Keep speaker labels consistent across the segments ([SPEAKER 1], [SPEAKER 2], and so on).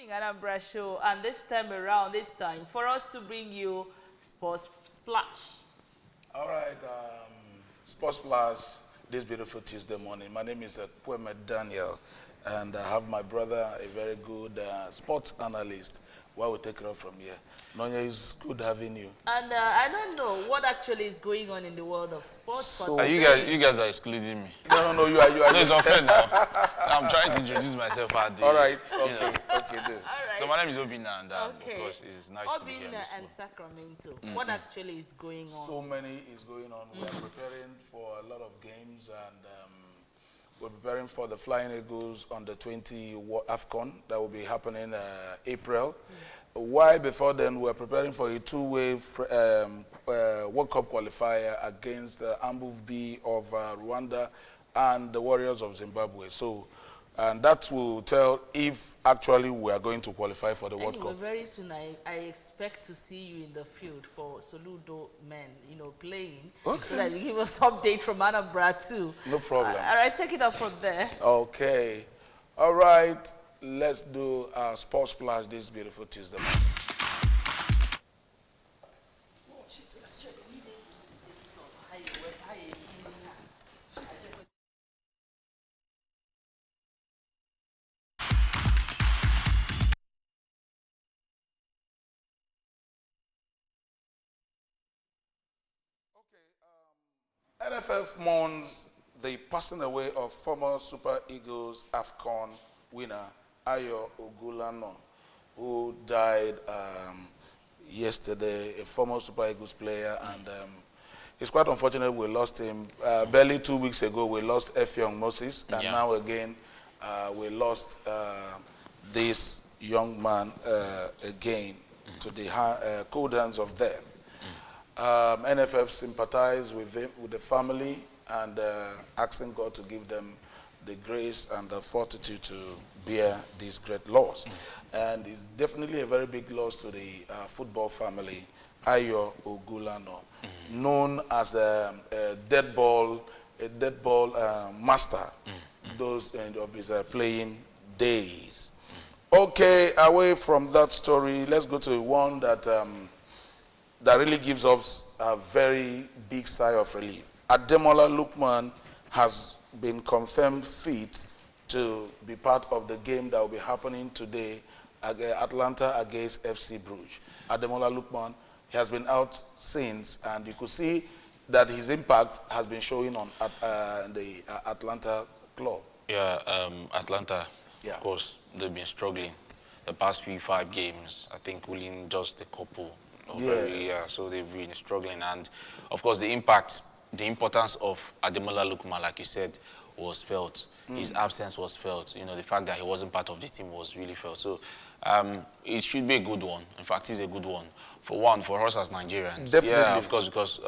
[SPEAKER 1] Morning Anambra show, and this time around, for us to bring you Sports Splash.
[SPEAKER 2] All right, Sports Splash this beautiful Tuesday morning. My name is Kweme Daniel, and I have my brother, a very good sports analyst. We'll take it off from here. Nonya, it's good having you.
[SPEAKER 1] And I don't know what actually is going on in the world of sports.
[SPEAKER 3] So you guys are excluding me.
[SPEAKER 2] No, you are.
[SPEAKER 3] No, it's unfair now. I'm trying to introduce myself at the.
[SPEAKER 2] All right, okay,
[SPEAKER 3] okay,
[SPEAKER 2] do.
[SPEAKER 1] All right.
[SPEAKER 3] So my name is Obina, and
[SPEAKER 1] okay.
[SPEAKER 3] of course, it's nice to be here.
[SPEAKER 1] Obina and Sacramento. What actually is going on?
[SPEAKER 2] So many is going on. We are preparing for a lot of games, and we're preparing for the Flying Eagles on the 20 AFCON that will be happening April. Why before then we're preparing for a two-way World Cup qualifier against Ambuv B of Rwanda and the Warriors of Zimbabwe. So, and that will tell if actually we are going to qualify for the World Cup.
[SPEAKER 1] Very soon I expect to see you in the field for Soludo men, playing.
[SPEAKER 2] Okay.
[SPEAKER 1] So that you give us update from Anambra too.
[SPEAKER 2] No problem.
[SPEAKER 1] All right, take it up from there.
[SPEAKER 2] Okay. All right. Let's do our Sports Splash this beautiful Tuesday. NFF mourns the passing away of former Super Eagles AFCON winner Ayo Ogulano, who died yesterday, a former Super Eagles player, and it's quite unfortunate we lost him. Barely 2 weeks ago, we lost Effiong Moses, and now again, we lost this young man again to the cold hands of death. NFF sympathize with him, with the family, and asking God to give them the grace and the fortitude to bear this great loss. And it's definitely a very big loss to the football family. Ayo Ogulano, known as a dead ball master, those of his playing days. Okay, away from that story, let's go to one that that really gives us a very big sigh of relief. Ademola Lookman has been confirmed fit to be part of the game that will be happening today, Atlanta against FC Bruges. Ademola Lookman has been out since, and you could see that his impact has been showing on the Atlanta club.
[SPEAKER 3] Yeah, Atlanta,
[SPEAKER 2] Yeah.
[SPEAKER 3] of course, they've been struggling the past 5 games. I think winning just a couple. So they've been struggling, and of course the importance of Ademola Lookman, like you said, was felt. His absence was felt. The fact that he wasn't part of the team was really felt. So it should be a good one. In fact, it's a good one. For us as Nigerians.
[SPEAKER 2] Definitely.
[SPEAKER 3] Yeah, of course, because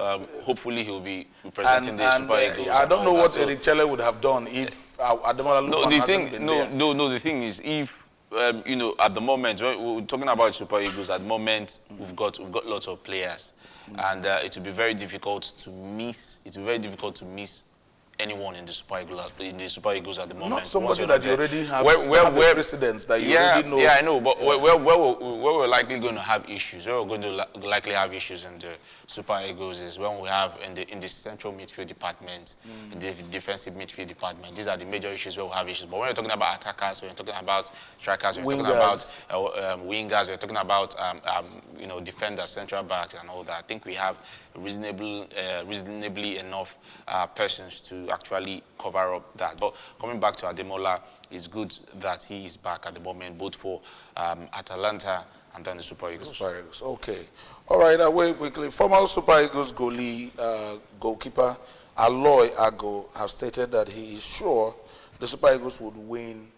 [SPEAKER 3] hopefully he'll be representing the Super Eagles.
[SPEAKER 2] I don't know what Eric Chelle would have done if Ademola Lookman hadn't been there.
[SPEAKER 3] The thing is, if at the moment, we're talking about Super Eagles, at the moment, we've got lots of players. And it will be very difficult to miss. It will be very difficult to miss anyone in the Super Eagles at the moment.
[SPEAKER 2] Not somebody that you already have precedents that you already know.
[SPEAKER 3] Yeah, I know, but where we're likely going to have issues, where we're going to likely have issues in the Super Eagles is when we have in the central midfield department, in the defensive midfield department. These are the major issues where we have issues. But when we're talking about attackers, when we're talking about strikers, we're talking about wingers, we're talking about defenders, central backs, and all that. I think we have reasonably enough persons to actually cover up that. But coming back to Ademola, it's good that he is back at the moment, both for Atalanta and then the Super Eagles.
[SPEAKER 2] Super Eagles, okay. All right, away quickly. Former Super Eagles goalkeeper Aloy Ago has stated that he is sure the Super Eagles would win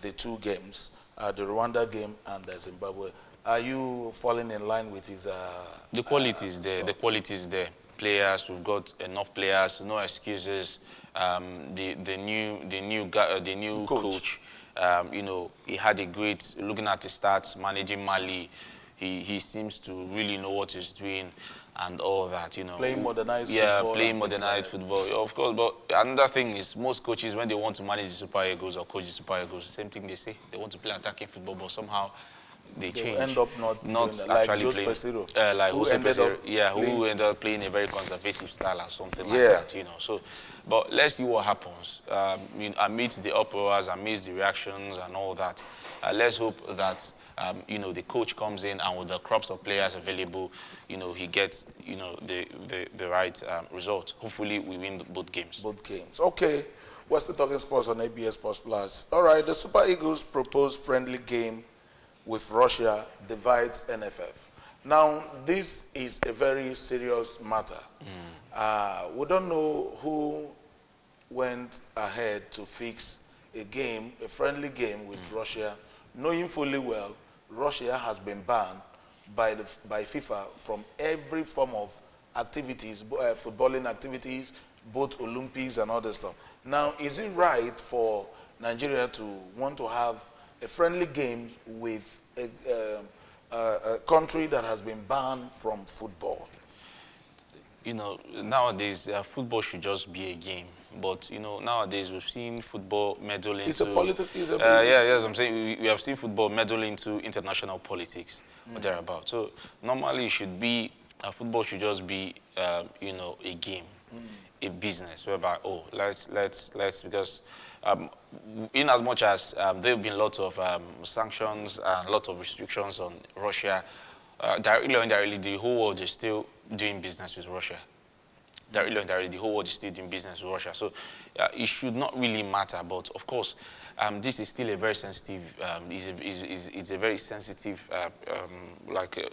[SPEAKER 2] the 2 games, the Rwanda game and the Zimbabwe. Are you falling in line with his
[SPEAKER 3] The quality is there.
[SPEAKER 2] stuff?
[SPEAKER 3] The quality is there. Players, we've got enough players, no excuses. The new coach, he had a great, looking at the stats, managing Mali. He seems to really know what he's doing. and all that,
[SPEAKER 2] Playing modernized
[SPEAKER 3] yeah,
[SPEAKER 2] football.
[SPEAKER 3] playing modernized football, of course. But another thing is, most coaches, when they want to manage the Super Eagles or coach the Super Eagles, the same thing they say. They want to play attacking football, but somehow they
[SPEAKER 2] They
[SPEAKER 3] change.
[SPEAKER 2] end up not doing that, like
[SPEAKER 3] actually
[SPEAKER 2] Jose
[SPEAKER 3] playing,
[SPEAKER 2] Pesiro,
[SPEAKER 3] like
[SPEAKER 2] who
[SPEAKER 3] Jose
[SPEAKER 2] ended
[SPEAKER 3] Pesiro,
[SPEAKER 2] up
[SPEAKER 3] yeah,
[SPEAKER 2] playing.
[SPEAKER 3] who ended up playing a very conservative style or something like
[SPEAKER 2] Yeah.
[SPEAKER 3] that, So, but let's see what happens. Amidst the uproars, amidst the reactions and all that, let's hope that the coach comes in, and with the crops of players available, he gets the right result. Hopefully, we win both games.
[SPEAKER 2] Both games. Okay, we're still talking sports on ABS Sports Plus. All right, the Super Eagles proposed friendly game with Russia divides NFF. Now, this is a very serious matter. We don't know who went ahead to fix a friendly game with Russia, knowing fully well Russia has been banned by FIFA from every form of activities, footballing activities, both Olympics and other stuff. Now, is it right for Nigeria to want to have a friendly game with a country that has been banned from football?
[SPEAKER 3] Nowadays, football should just be a game. But, nowadays we've seen football meddle into...
[SPEAKER 2] It's a political...
[SPEAKER 3] yes, I'm saying we have seen football meddle into international politics or thereabout. So, normally it should be, football should just be, a game, a business, whereby, because in as much as there have been lots of sanctions and lots of restrictions on Russia, directly or indirectly, the whole world is still doing business with Russia. Directly or indirectly, the whole world is still doing business with Russia. So it should not really matter. But of course, this is still a very sensitive, it's a very sensitive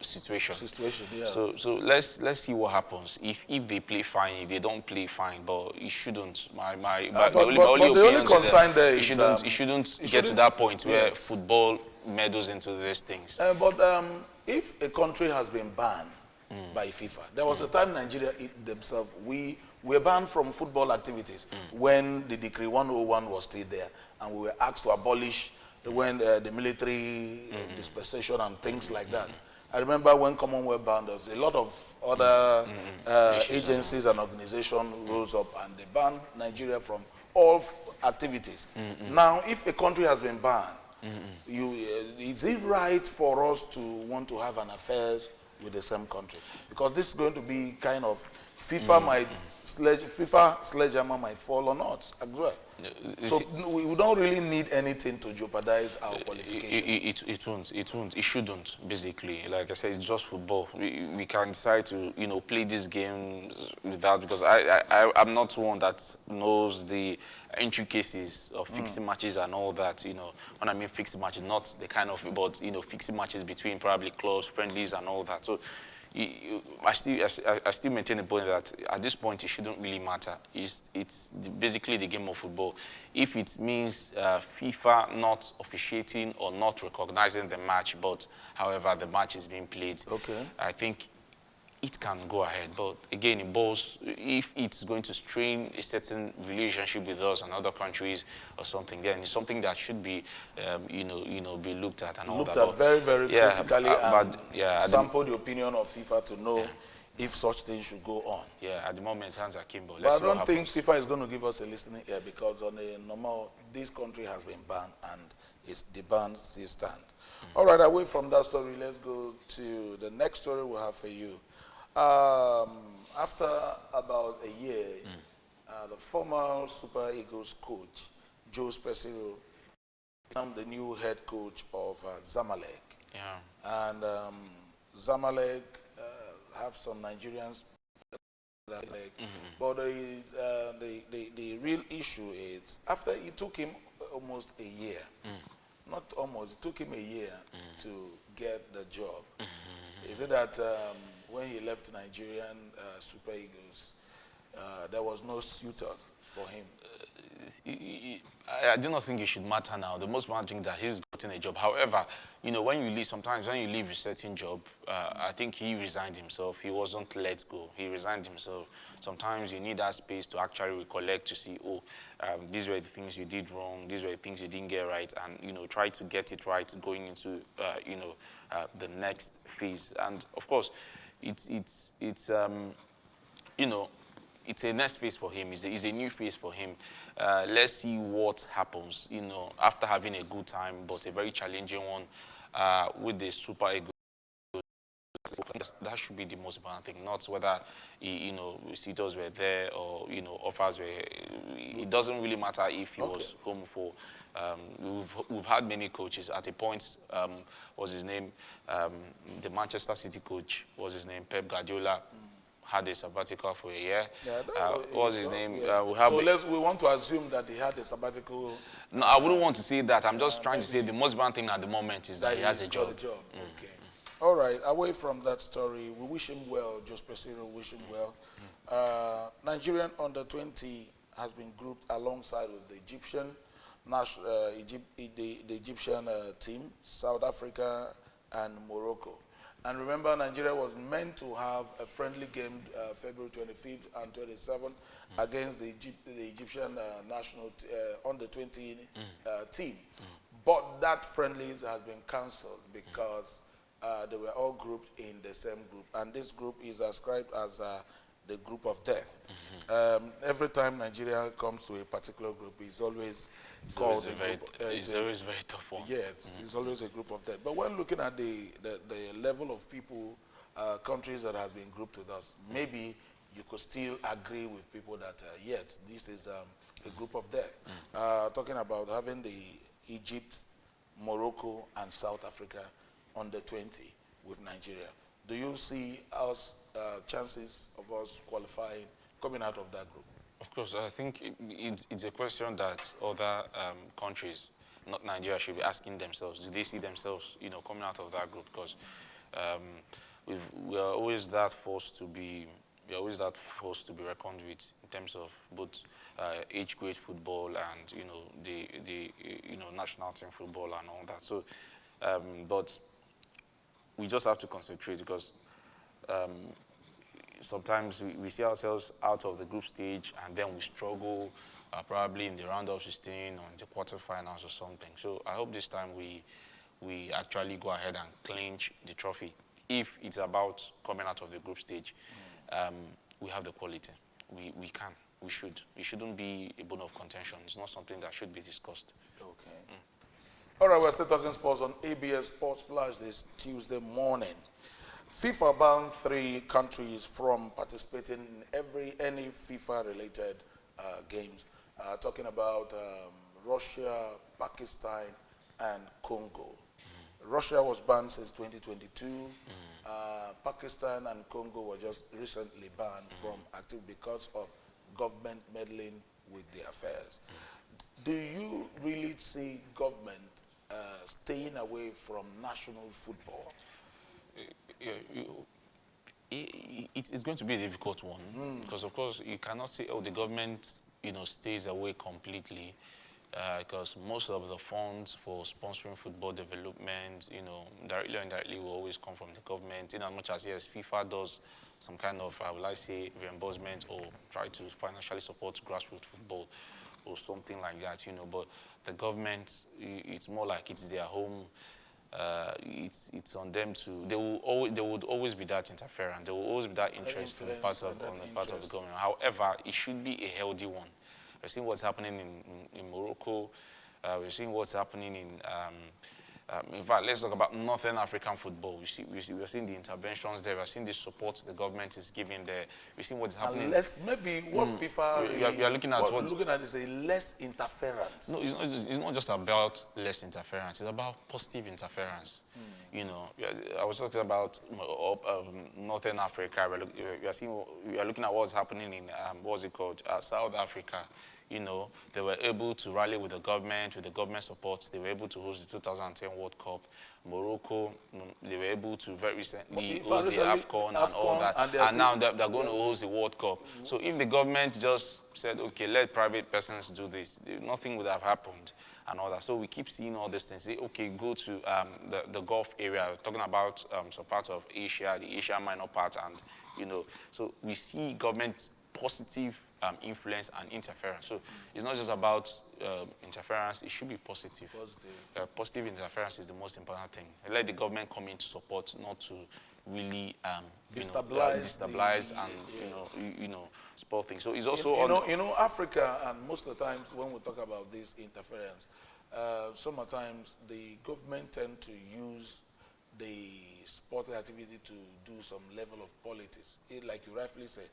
[SPEAKER 3] situation.
[SPEAKER 2] Yeah.
[SPEAKER 3] So let's see what happens. If they play fine, if they don't play fine, but it shouldn't.
[SPEAKER 2] But the only concern there is
[SPEAKER 3] it shouldn't get to that point where football meddles into these things.
[SPEAKER 2] If a country has been banned by FIFA, there was a time Nigeria themselves, we were banned from football activities when the Decree 101 was still there, and we were asked to abolish when the military dispensation and things like that. I remember when Commonwealth banned us, a lot of other agencies and organizations rose up and they banned Nigeria from all activities. Now, if a country has been banned, is it right for us to want to have an affair with the same country? Because this is going to be kind of FIFA sledgehammer might fall on us as well. So we don't really need anything to jeopardize our qualification.
[SPEAKER 3] It won't. It shouldn't, basically. Like I said, it's just football. We can decide to, play this game without, because I'm not one that knows the intricacies of fixing matches and all that. When I mean fixing matches, not the kind of, but, fixing matches between probably clubs, friendlies and all that. So I still maintain the point that at this point it shouldn't really matter. It's basically the game of football. If it means FIFA not officiating or not recognizing the match, but however the match is being played, I think it can go ahead. But again, if it's going to strain a certain relationship with us and other countries or something, then it's something that should be, be looked at and all that.
[SPEAKER 2] Looked at very, very critically and sample the opinion of FIFA to know if such things should go on.
[SPEAKER 3] Yeah, at the moment, hands are akimbo.
[SPEAKER 2] But I don't think FIFA is going to give us a listening ear, because on a normal, this country has been banned and the ban still stands. All right, away from that story, let's go to the next story we have for you. After about a year, the former Super Eagles coach, Jose Pesiro, became the new head coach of Zamalek.
[SPEAKER 3] Yeah.
[SPEAKER 2] And Zamalek have some Nigerians. But the real issue is, after it took him almost a year, not almost, it took him a year to get the job. Is it that when he left Nigerian Super Eagles, there was no suitor for him?
[SPEAKER 3] I do not think it should matter now. The most important thing is that he's gotten a job. However, when you leave, sometimes when you leave a certain job, I think he resigned himself. He wasn't let go. He resigned himself. Sometimes you need that space to actually recollect, to see, these were the things you did wrong, these were the things you didn't get right, and try to get it right going into, the next phase. And of course, it's you know, it's a next phase for him. It's a new phase for him. Let's see what happens, you know, after having a good time, but a very challenging one with the Super Eagles. That should be the most important thing, not whether, you know, visitors were there or, you know, offers were. It doesn't really matter if he was home for. We've had many coaches. At a point, was his name, the Manchester City coach, was his name, Pep Guardiola, had a sabbatical for a year.
[SPEAKER 2] Yeah,
[SPEAKER 3] what was his name?
[SPEAKER 2] Yeah. We want to assume that he had a sabbatical.
[SPEAKER 3] No, I wouldn't want to say that. I'm just trying to say the most important thing at the moment is that he has a job.
[SPEAKER 2] Okay. All right. Away from that story, we wish him well. Jose Pesiro, wish him well. Nigerian under-20 has been grouped alongside with the Egyptian the Egyptian team, South Africa, and Morocco. And remember, Nigeria was meant to have a friendly game February 25th and 27th against the Egyptian national under-20 team. But that friendlies has been cancelled because they were all grouped in the same group. And this group is ascribed as the group of death. Every time Nigeria comes to a particular group, it's always called a group.
[SPEAKER 3] It's always a very tough one.
[SPEAKER 2] Yeah, it's always a group of death. But when looking at the level of people, countries that have been grouped with us, maybe you could still agree with people that, yes, this is a group of death. Talking about having the Egypt, Morocco, and South Africa under 20 with Nigeria. Do you see us chances of us qualifying, coming out of that group?
[SPEAKER 3] Of course, I think it's a question that other countries, not Nigeria, should be asking themselves. Do they see themselves, you know, coming out of that group? Because we are always that force to be reckoned with in terms of both age grade football and, you know, the national team football and all that. So, but we just have to concentrate because sometimes we see ourselves out of the group stage and then we struggle probably in the round of 16 or in the quarterfinals or something. So I hope this time we actually go ahead and clinch the trophy. If it's about coming out of the group stage, we have the quality. We can. We should. It shouldn't be a bone of contention. It's not something that should be discussed.
[SPEAKER 2] Okay. All right, we're still talking sports on ABS Sports Flash this Tuesday morning. FIFA banned 3 countries from participating in any FIFA-related games. Talking about Russia, Pakistan, and Congo. Russia was banned since 2022. Pakistan and Congo were just recently banned from active because of government meddling with their affairs. Do you really see government staying away from national football?
[SPEAKER 3] It's going to be a difficult one because, of course, you cannot say, oh, the government, you know, stays away completely because most of the funds for sponsoring football development, you know, directly or indirectly will always come from the government. In as much as, yes, FIFA does some kind of, will I say, reimbursement or try to financially support grassroots football or something like that, you know, but the government, it's more like it's their home. It's on them to. There would always be that interference. There will always be that interest on the part of the government. However, it should be a healthy one. We're seeing what's happening in Morocco. We're seeing what's happening in fact, let's talk about Northern African football. We're seeing the interventions there. We're seeing the support the government is giving there. We're seeing what's happening.
[SPEAKER 2] Unless maybe what FIFA
[SPEAKER 3] we are looking at
[SPEAKER 2] what looking at is a less interference.
[SPEAKER 3] No, it's not just about less interference. It's about positive interference. You know, I was talking about Northern Africa. We are looking at what's happening in what's it called, South Africa. You know, they were able to rally with the government support. They were able to host the 2010 World Cup. Morocco, they were able to very recently host the AFCON and all that. And now they're going to host the World Cup. So if the government just said, okay, let private persons do this, nothing would have happened and all that. So we keep seeing all these things. Say, okay, go to the Gulf area, talking about some parts of Asia, the Asia Minor part, and, you know, so we see government positive influence and interference. So it's not just about interference, it should be positive. Positive interference is the most important thing. Let the government come in to support, not to really
[SPEAKER 2] Destabilize
[SPEAKER 3] and spoil things. So it's also
[SPEAKER 2] Africa, and most of the times when we talk about this interference, sometimes the government tend to use the sporting activity to do some level of politics, like you rightfully say,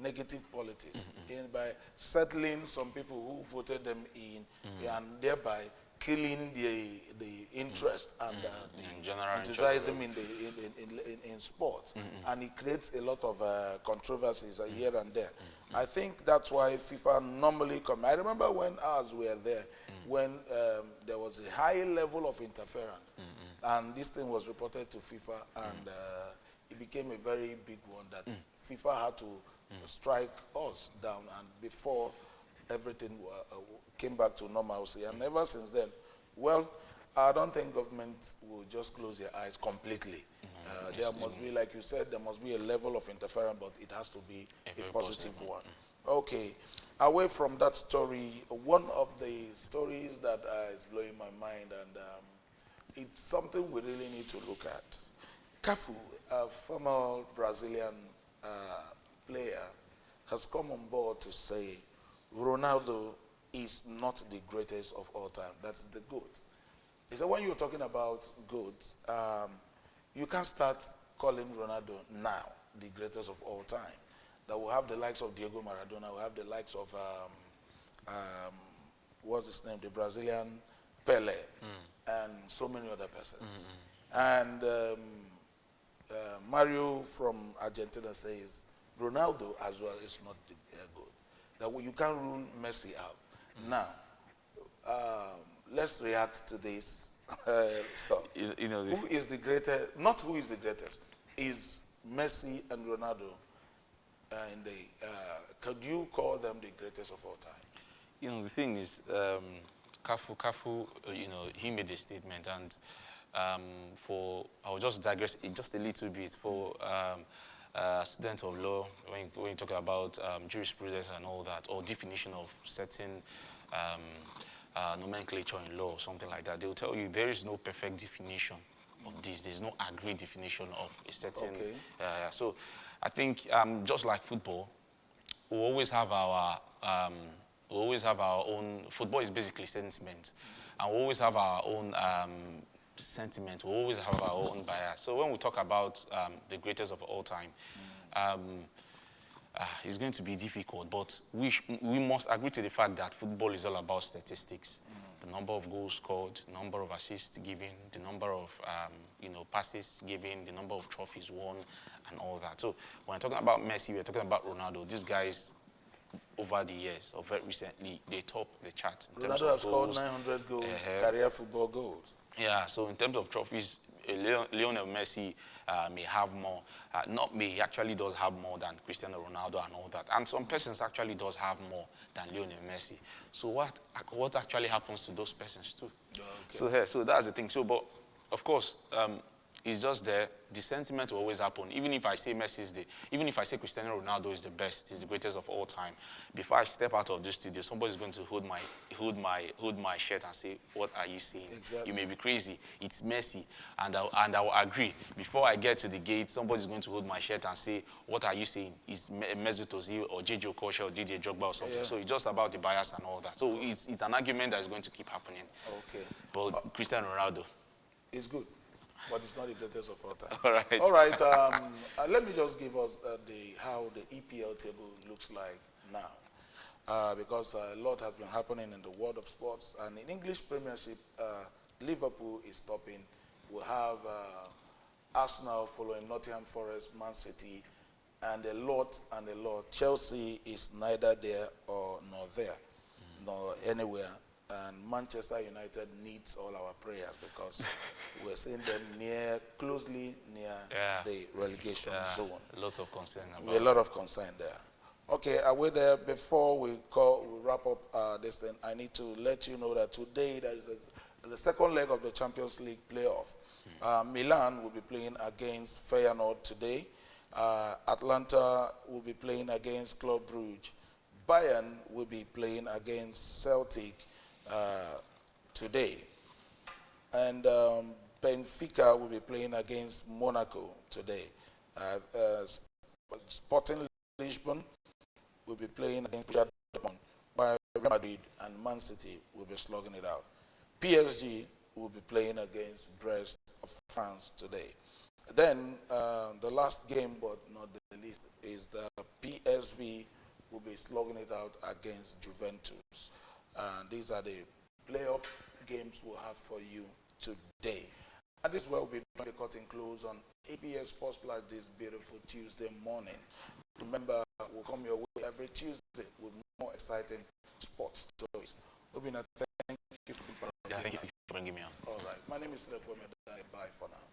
[SPEAKER 2] negative politics, by settling some people who voted them in, and thereby killing the interest and the enthusiasm in sports, and it creates a lot of controversies here and there. I think that's why FIFA normally come. I remember when ours were there, when there was a high level of interference, and this thing was reported to FIFA, and it became a very big one that FIFA had to strike us down, and before everything came back to normalcy. And ever since then, well, I don't think government will just close their eyes completely. There must be, like you said, there must be a level of interference, but it has to be a positive one. Okay, away from that story, one of the stories that is blowing my mind, and it's something we really need to look at. Cafu, a former Brazilian player, has come on board to say Ronaldo is not the greatest of all time. That's the GOAT. He said when you're talking about GOAT, you can't start calling Ronaldo now the greatest of all time. That will have the likes of Diego Maradona, will have the likes of, what's his name, the Brazilian Pele, and so many other persons. And Mario from Argentina says Ronaldo as well is not the GOAT. That you can't rule Messi out. Now, let's react to this stuff. Who is the greatest? Not who is the greatest. Is Messi and Ronaldo could you call them the greatest of all time?
[SPEAKER 3] The thing is, Cafu, he made a statement, and I'll just digress just a little bit for student of law, when you talk about jurisprudence and all that, or definition of certain nomenclature in law or something like that, they'll tell you there is no perfect definition of this. There's no agreed definition of a certain. So I think just like football, we always have our own. Football is basically sentiment, and we always have our own sentiment. We always have our own bias. So when we talk about the greatest of all time, it's going to be difficult, but we must agree to the fact that football is all about statistics. The number of goals scored, the number of assists given, the number of passes given, the number of trophies won, and all that. So when we're talking about Messi, we're talking about Ronaldo. These guys, over the years, or very recently, they top the chart.
[SPEAKER 2] Ronaldo has scored 900 goals, career football goals.
[SPEAKER 3] Yeah, so in terms of trophies, Lionel Messi may have more. He actually does have more than Cristiano Ronaldo and all that. And some persons actually does have more than Lionel Messi. So what actually happens to those persons too? Okay. So that's the thing. So, but of course, it's just there. The sentiment will always happen. Even if I say even if I say Cristiano Ronaldo is the best, he's the greatest of all time, before I step out of this studio, somebody's going to hold my shirt and say, "What are you saying?
[SPEAKER 2] Exactly.
[SPEAKER 3] You may be crazy. It's Messi," and I will agree. Before I get to the gate, somebody's going to hold my shirt and say, "What are you saying? It's Mesut Ozil or JJ Okocha or Didier Drogba or something." Yeah. So it's just about the bias and all that. So it's an argument that's going to keep happening.
[SPEAKER 2] Okay.
[SPEAKER 3] But Cristiano Ronaldo,
[SPEAKER 2] it's good, but it's not the greatest of all time.
[SPEAKER 3] All right.
[SPEAKER 2] All right. Let me just give us how the EPL table looks like now, because a lot has been happening in the world of sports. And in English Premiership, Liverpool is topping. We have Arsenal following Nottingham Forest, Man City, and a lot. Chelsea is neither there or nor there, nor anywhere. And Manchester United needs all our prayers because we're seeing them closely near the relegation zone.
[SPEAKER 3] A lot of concern about
[SPEAKER 2] a lot of concern there. Okay, away there. Before we wrap up this thing, I need to let you know that today there is the second leg of the Champions League playoff. Milan will be playing against Feyenoord today. Atlanta will be playing against Club Brugge. Bayern will be playing against Celtic today. And Benfica will be playing against Monaco today. Sporting Lisbon will be playing against Borussia Dortmund, while Real Madrid and Man City will be slugging it out. PSG will be playing against Brest of France today. Then the last game, but not the least, is the PSV will be slugging it out against Juventus. These are the playoff games we'll have for you today. And this is where we'll be doing the cutting close on ABS Sports Plus this beautiful Tuesday morning. Remember, we'll come your way every Tuesday with more exciting sports stories. Obina, thank you for being part of
[SPEAKER 3] Thank you for bringing me on.
[SPEAKER 2] All right. My name is Lekweme. Bye for now.